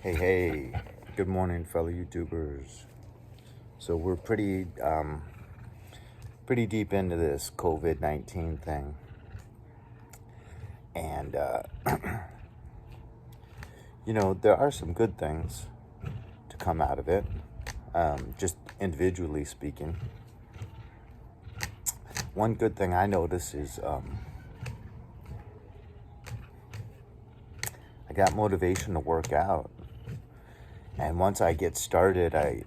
Hey, good morning, fellow YouTubers. So we're pretty deep into this COVID-19 thing, and there are some good things to come out of it. Just individually speaking, one good thing I notice is I got motivation to work out. And once I get started, I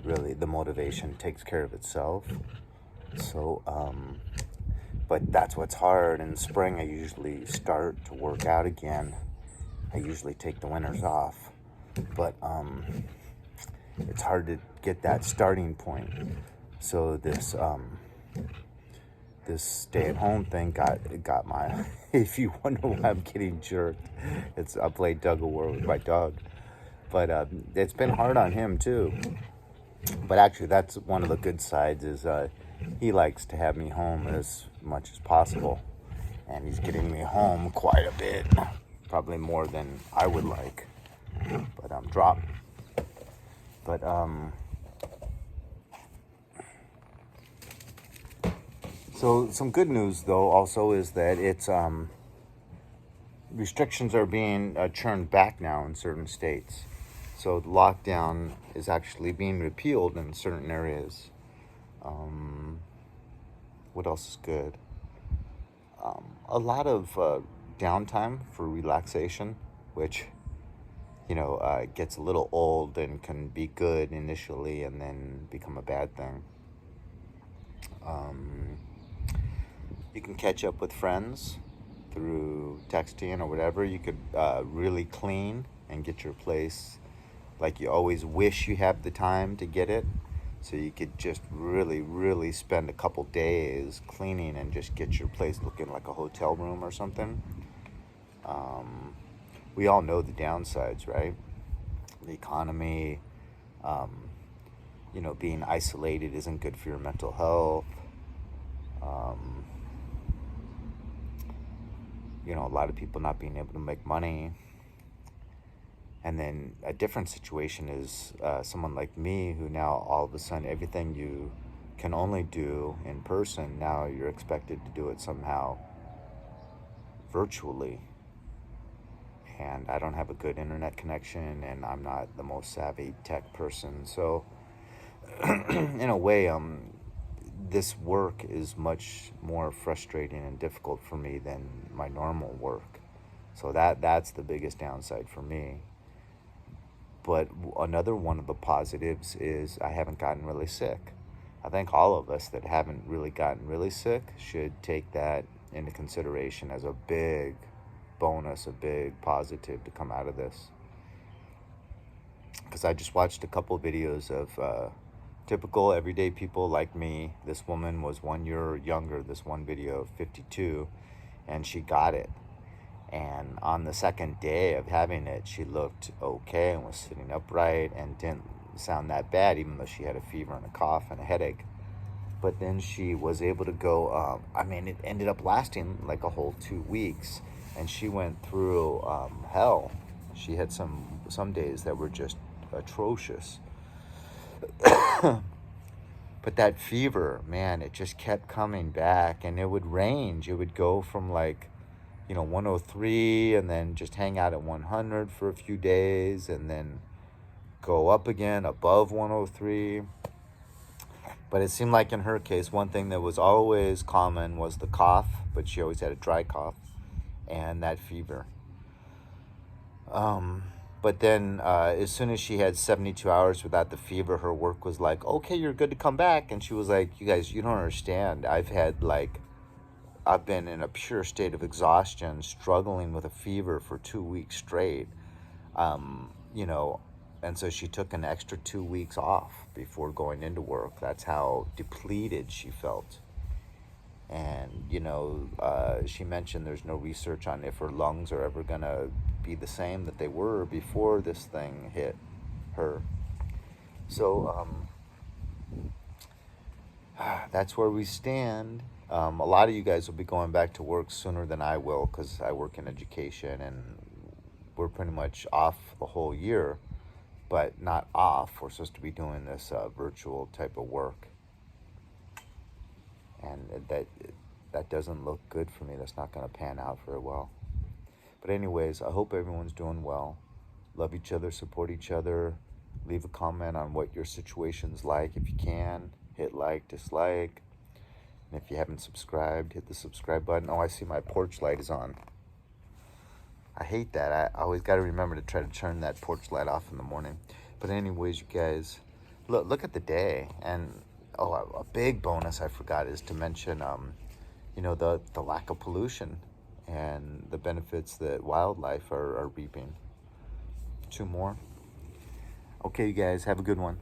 really, the motivation takes care of itself. So, but that's what's hard. In spring, I usually start to work out again. I usually take the winters off. But it's hard to get that starting point. So this stay-at-home thing got my. If you wonder why I'm getting jerked, I played tug of war with my dog. But it's been hard on him too. But actually, that's one of the good sides is he likes to have me home as much as possible. And he's getting me home quite a bit. Probably more than I would like. But drop. But so some good news though also is that it's restrictions are being churned back now in certain states. So the lockdown is actually being repealed in certain areas. What else is good? A lot of downtime for relaxation, which gets a little old and can be good initially and then become a bad thing. You can catch up with friends through texting or whatever. You could really clean and get your place like you always wish you have the time to get it. So you could just really, really spend a couple days cleaning and just get your place looking like a hotel room or something. We all know the downsides, right? The economy, being isolated isn't good for your mental health. A lot of people not being able to make money. And then a different situation is someone like me who now all of a sudden everything you can only do in person, now you're expected to do it somehow virtually. And I don't have a good internet connection and I'm not the most savvy tech person. So in a way, this work is much more frustrating and difficult for me than my normal work. So that's the biggest downside for me. But another one of the positives is I haven't gotten really sick. I think all of us that haven't really gotten really sick should take that into consideration as a big bonus, a big positive to come out of this. Because I just watched a couple videos of typical everyday people like me. This woman was 1 year younger, this one video, 52, and she got it. And on the second day of having it, she looked okay and was sitting upright and didn't sound that bad, even though she had a fever and a cough and a headache. But then she was able to go, it ended up lasting like a whole 2 weeks. And she went through hell. She had some days that were just atrocious. But that fever, man, it just kept coming back. And it would range. It would go from 103 and then just hang out at 100 for a few days and then go up again above 103. But it seemed like in her case, one thing that was always common was the cough, but she always had a dry cough, and that fever. But then as soon as she had 72 hours without the fever, her work was like, okay, you're good to come back. And she was like, you guys, you don't understand. I've been in a pure state of exhaustion, struggling with a fever for 2 weeks straight. And so she took an extra 2 weeks off before going into work. That's how depleted she felt. And, she mentioned there's no research on if her lungs are ever going to be the same that they were before this thing hit her. So, that's where we stand. A lot of you guys will be going back to work sooner than I will because I work in education and we're pretty much off the whole year, but not off. We're supposed to be doing this virtual type of work, and that doesn't look good for me. That's not going to pan out very well. But anyways, I hope everyone's doing well. Love each other, support each other. Leave a comment on what your situation's like if you can. Hit like, dislike. And if you haven't subscribed, hit the subscribe button. Oh, I see my porch light is on. I hate that. I always got to remember to try to turn that porch light off in the morning. But anyways, you guys, look at the day. And a big bonus I forgot is to mention, the lack of pollution and the benefits that wildlife are reaping. 2 more. Okay, you guys, have a good one.